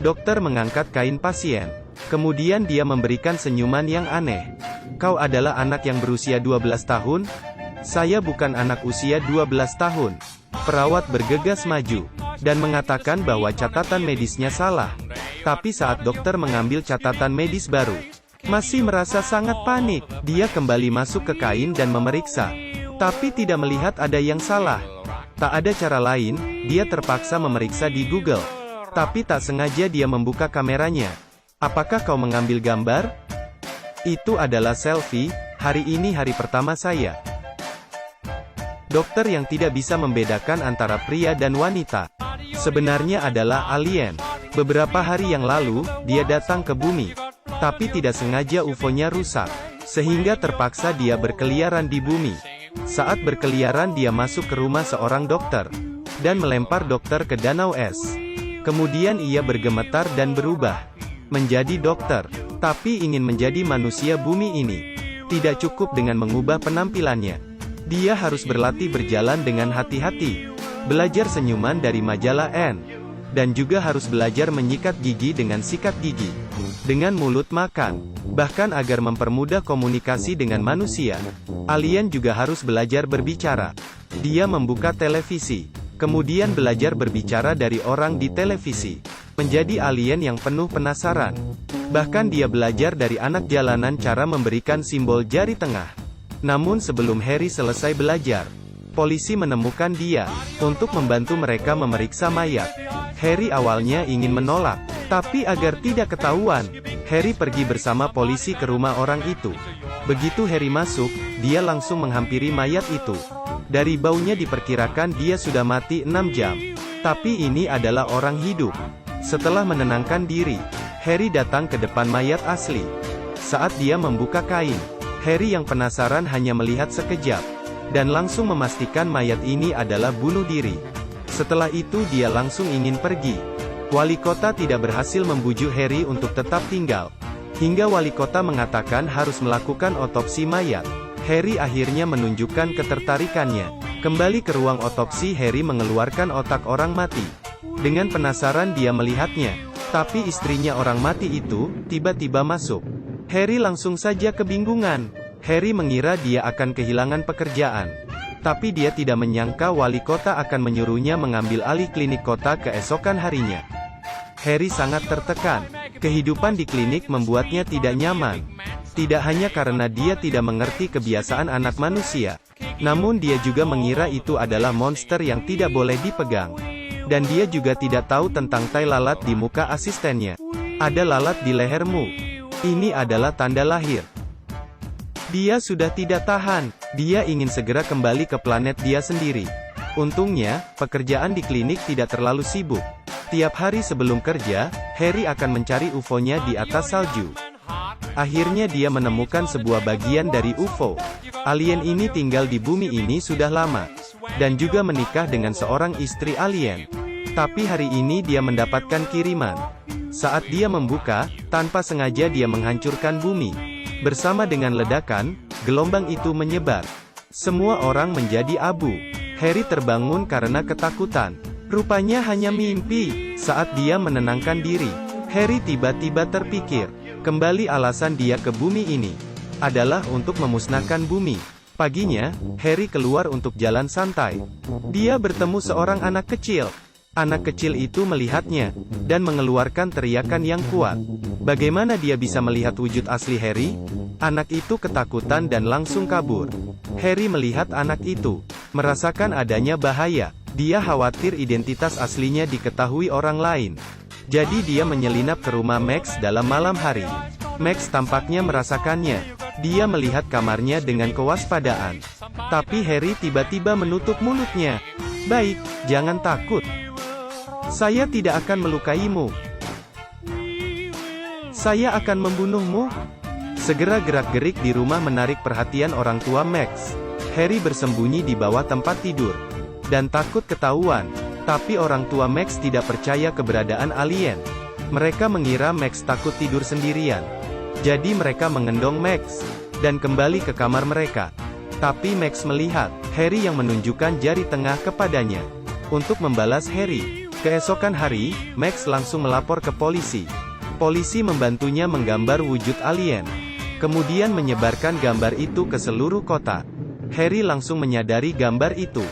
Dokter mengangkat kain pasien. Kemudian dia memberikan senyuman yang aneh. Kau adalah anak yang berusia 12 tahun? Saya bukan anak usia 12 tahun. Perawat bergegas maju, dan mengatakan bahwa catatan medisnya salah. Tapi saat dokter mengambil catatan medis baru, masih merasa sangat panik. Dia kembali masuk ke kain dan memeriksa. Tapi tidak melihat ada yang salah. Tak ada cara lain, dia terpaksa memeriksa di Google. Tapi tak sengaja dia membuka kameranya. Apakah kau mengambil gambar? Itu adalah selfie. Hari ini hari pertama saya. Dokter yang tidak bisa membedakan antara pria dan wanita, sebenarnya adalah alien. Beberapa hari yang lalu, dia datang ke bumi. Tapi tidak sengaja UFO-nya rusak, sehingga terpaksa dia berkeliaran di bumi. Saat berkeliaran dia masuk ke rumah seorang dokter, dan melempar dokter ke danau es. Kemudian ia bergemetar dan berubah menjadi dokter, tapi ingin menjadi manusia bumi ini. Tidak cukup dengan mengubah penampilannya. Dia harus berlatih berjalan dengan hati-hati, belajar senyuman dari majalah N, dan juga harus belajar menyikat gigi dengan sikat gigi, dengan mulut makan. Bahkan agar mempermudah komunikasi dengan manusia, alien juga harus belajar berbicara. Dia membuka televisi, kemudian belajar berbicara dari orang di televisi. Menjadi alien yang penuh penasaran. Bahkan dia belajar dari anak jalanan cara memberikan simbol jari tengah. Namun sebelum Harry selesai belajar, polisi menemukan dia, untuk membantu mereka memeriksa mayat. Harry awalnya ingin menolak, tapi agar tidak ketahuan, Harry pergi bersama polisi ke rumah orang itu. Begitu Harry masuk, dia langsung menghampiri mayat itu. Dari baunya diperkirakan dia sudah mati 6 jam. Tapi ini adalah orang hidup. Setelah menenangkan diri, Harry datang ke depan mayat asli. Saat dia membuka kain, Harry yang penasaran hanya melihat sekejap, dan langsung memastikan mayat ini adalah bunuh diri. Setelah itu dia langsung ingin pergi. Wali kota tidak berhasil membujuk Harry untuk tetap tinggal. Hingga wali kota mengatakan harus melakukan otopsi mayat. Harry akhirnya menunjukkan ketertarikannya. Kembali ke ruang otopsi, Harry mengeluarkan otak orang mati. Dengan penasaran dia melihatnya. Tapi istrinya orang mati itu, tiba-tiba masuk. Harry langsung saja kebingungan. Harry mengira dia akan kehilangan pekerjaan. Tapi dia tidak menyangka wali kota akan menyuruhnya mengambil alih klinik kota keesokan harinya. Harry sangat tertekan. Kehidupan di klinik membuatnya tidak nyaman. Tidak hanya karena dia tidak mengerti kebiasaan anak manusia, namun dia juga mengira itu adalah monster yang tidak boleh dipegang. Dan dia juga tidak tahu tentang tai lalat di muka asistennya. Ada lalat di lehermu. Ini adalah tanda lahir. Dia sudah tidak tahan. Dia ingin segera kembali ke planet dia sendiri. Untungnya, pekerjaan di klinik tidak terlalu sibuk. Tiap hari sebelum kerja, Harry akan mencari UFO-nya di atas salju. Akhirnya dia menemukan sebuah bagian dari UFO. Alien ini tinggal di bumi ini sudah lama, dan juga menikah dengan seorang istri alien. Tapi hari ini dia mendapatkan kiriman. Saat dia membuka, tanpa sengaja dia menghancurkan bumi. Bersama dengan ledakan, gelombang itu menyebar. Semua orang menjadi abu. Harry terbangun karena ketakutan. Rupanya hanya mimpi. Saat dia menenangkan diri, Harry tiba-tiba terpikir, kembali alasan dia ke bumi ini adalah untuk memusnahkan bumi. Paginya, Harry keluar untuk jalan santai. Dia bertemu seorang anak kecil. Anak kecil itu melihatnya, dan mengeluarkan teriakan yang kuat. Bagaimana dia bisa melihat wujud asli Harry? Anak itu ketakutan dan langsung kabur. Harry melihat anak itu, merasakan adanya bahaya. Dia khawatir identitas aslinya diketahui orang lain. Jadi dia menyelinap ke rumah Max dalam malam hari. Max tampaknya merasakannya. Dia melihat kamarnya dengan kewaspadaan. Tapi Harry tiba-tiba menutup mulutnya. Baik, jangan takut. Saya tidak akan melukaimu. Saya akan membunuhmu. Segera gerak-gerik di rumah menarik perhatian orang tua Max. Harry bersembunyi di bawah tempat tidur, dan takut ketahuan. Tapi orang tua Max tidak percaya keberadaan alien. Mereka mengira Max takut tidur sendirian. Jadi mereka mengendong Max, dan kembali ke kamar mereka. Tapi Max melihat Harry yang menunjukkan jari tengah kepadanya. Untuk membalas Harry, Keesokan hari, Max langsung melapor ke polisi. Polisi membantunya menggambar wujud alien. Kemudian menyebarkan gambar itu ke seluruh kota. Harry langsung menyadari gambar itu.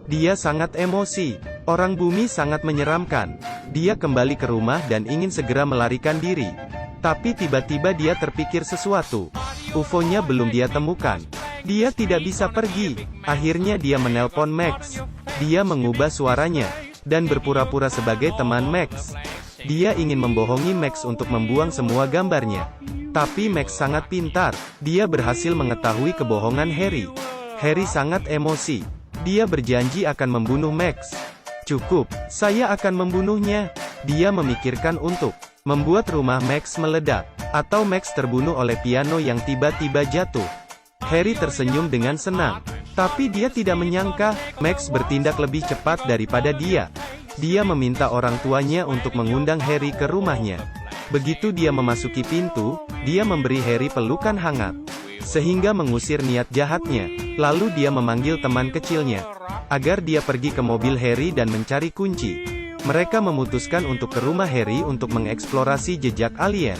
Dia sangat emosi. Orang bumi sangat menyeramkan. Dia kembali ke rumah dan ingin segera melarikan diri. Tapi tiba-tiba dia terpikir sesuatu. UFO-nya belum dia temukan. Dia tidak bisa pergi. Akhirnya dia menelpon Max. Dia mengubah suaranya dan berpura-pura sebagai teman Max. Dia ingin membohongi Max untuk membuang semua gambarnya. Tapi Max sangat pintar. Dia berhasil mengetahui kebohongan Harry. Harry sangat emosi. Dia berjanji akan membunuh Max. Cukup, saya akan membunuhnya. Dia memikirkan untuk membuat rumah Max meledak, atau Max terbunuh oleh piano yang tiba-tiba jatuh. Harry tersenyum dengan senang. Tapi dia tidak menyangka, Max bertindak lebih cepat daripada dia. Dia meminta orang tuanya untuk mengundang Harry ke rumahnya. Begitu dia memasuki pintu, dia memberi Harry pelukan hangat. Sehingga mengusir niat jahatnya. Lalu dia memanggil teman kecilnya, agar dia pergi ke mobil Harry dan mencari kunci. Mereka memutuskan untuk ke rumah Harry untuk mengeksplorasi jejak alien.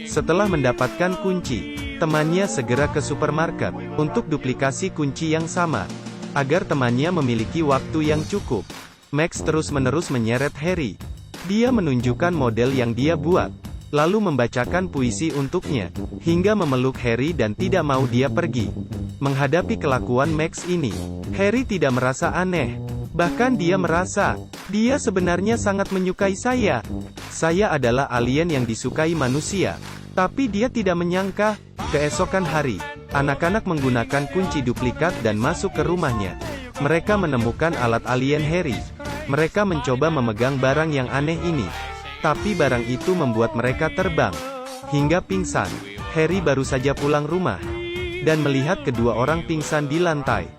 Setelah mendapatkan kunci, temannya segera ke supermarket untuk duplikasi kunci yang sama, agar temannya memiliki waktu yang cukup. Max terus-menerus menyeret Harry. Dia menunjukkan model yang dia buat, lalu membacakan puisi untuknya, hingga memeluk Harry dan tidak mau dia pergi. Menghadapi kelakuan Max ini, Harry tidak merasa aneh. Bahkan dia merasa, dia sebenarnya sangat menyukai saya. Saya adalah alien yang disukai manusia. Tapi dia tidak menyangka, keesokan hari, anak-anak menggunakan kunci duplikat dan masuk ke rumahnya. Mereka menemukan alat alien Harry. Mereka mencoba memegang barang yang aneh ini. Tapi barang itu membuat mereka terbang hingga pingsan. Harry baru saja pulang rumah dan melihat kedua orang pingsan di lantai.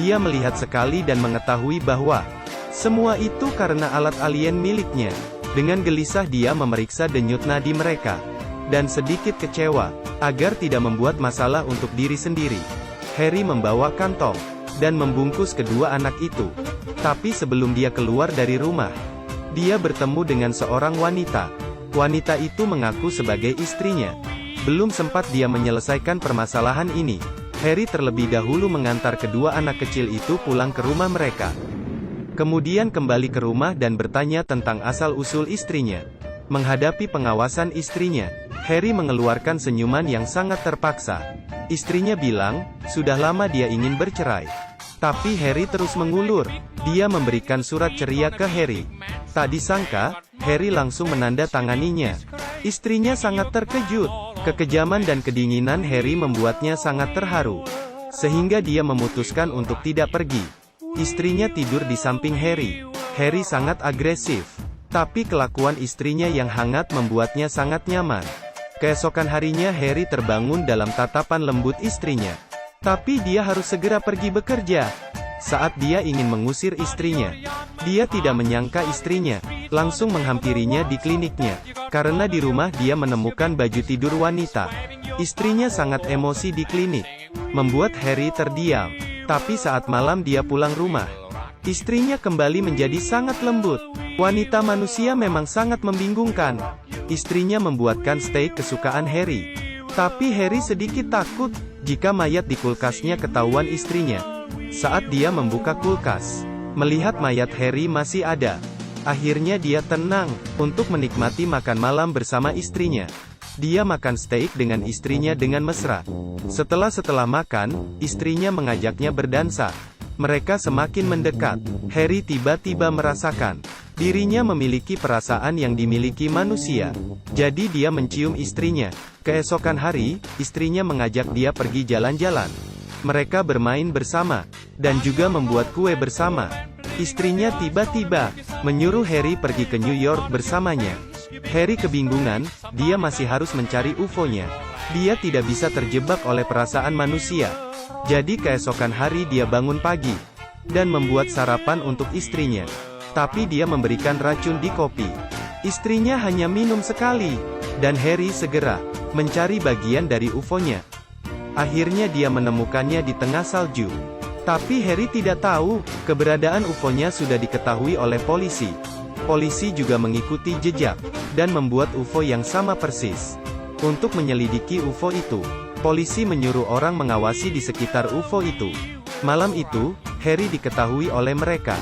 Dia melihat sekali dan mengetahui bahwa semua itu karena alat alien miliknya. Dengan gelisah dia memeriksa denyut nadi mereka. Dan sedikit kecewa, agar tidak membuat masalah untuk diri sendiri. Harry membawa kantong dan membungkus kedua anak itu. Tapi sebelum dia keluar dari rumah, dia bertemu dengan seorang wanita. Wanita itu mengaku sebagai istrinya. Belum sempat dia menyelesaikan permasalahan ini, Harry terlebih dahulu mengantar kedua anak kecil itu pulang ke rumah mereka. Kemudian kembali ke rumah dan bertanya tentang asal-usul istrinya. Menghadapi pengawasan istrinya, Harry mengeluarkan senyuman yang sangat terpaksa. Istrinya bilang, sudah lama dia ingin bercerai. Tapi Harry terus mengulur. Dia memberikan surat ceria ke Harry. Tak disangka, Harry langsung menandatanganinya. Istrinya sangat terkejut. Kekejaman dan kedinginan Harry membuatnya sangat terharu. Sehingga dia memutuskan untuk tidak pergi. Istrinya tidur di samping Harry. Harry sangat agresif. Tapi kelakuan istrinya yang hangat membuatnya sangat nyaman. Keesokan harinya Harry terbangun dalam tatapan lembut istrinya. Tapi dia harus segera pergi bekerja. Saat dia ingin mengusir istrinya, dia tidak menyangka istrinya langsung menghampirinya di kliniknya. Karena di rumah dia menemukan baju tidur wanita. Istrinya sangat emosi di klinik, membuat Harry terdiam. Tapi saat malam dia pulang rumah, istrinya kembali menjadi sangat lembut. Wanita manusia memang sangat membingungkan. Istrinya membuatkan steak kesukaan Harry. Tapi Harry sedikit takut jika mayat di kulkasnya ketahuan istrinya. Saat dia membuka kulkas, melihat mayat Harry masih ada. Akhirnya dia tenang untuk menikmati makan malam bersama istrinya. Dia makan steak dengan istrinya dengan mesra. Setelah makan, istrinya mengajaknya berdansa. Mereka semakin mendekat. Harry tiba-tiba merasakan dirinya memiliki perasaan yang dimiliki manusia. Jadi dia mencium istrinya. Keesokan hari, istrinya mengajak dia pergi jalan-jalan. Mereka bermain bersama, dan juga membuat kue bersama. Istrinya tiba-tiba menyuruh Harry pergi ke New York bersamanya. Harry kebingungan, dia masih harus mencari UFO-nya. Dia tidak bisa terjebak oleh perasaan manusia. Jadi keesokan hari dia bangun pagi, dan membuat sarapan untuk istrinya. Tapi dia memberikan racun di kopi. Istrinya hanya minum sekali, dan Harry segera mencari bagian dari UFO-nya. Akhirnya dia menemukannya di tengah salju. Tapi Harry tidak tahu, keberadaan UFO-nya sudah diketahui oleh polisi. Polisi juga mengikuti jejak, dan membuat UFO yang sama persis. Untuk menyelidiki UFO itu, polisi menyuruh orang mengawasi di sekitar UFO itu. Malam itu, Harry diketahui oleh mereka.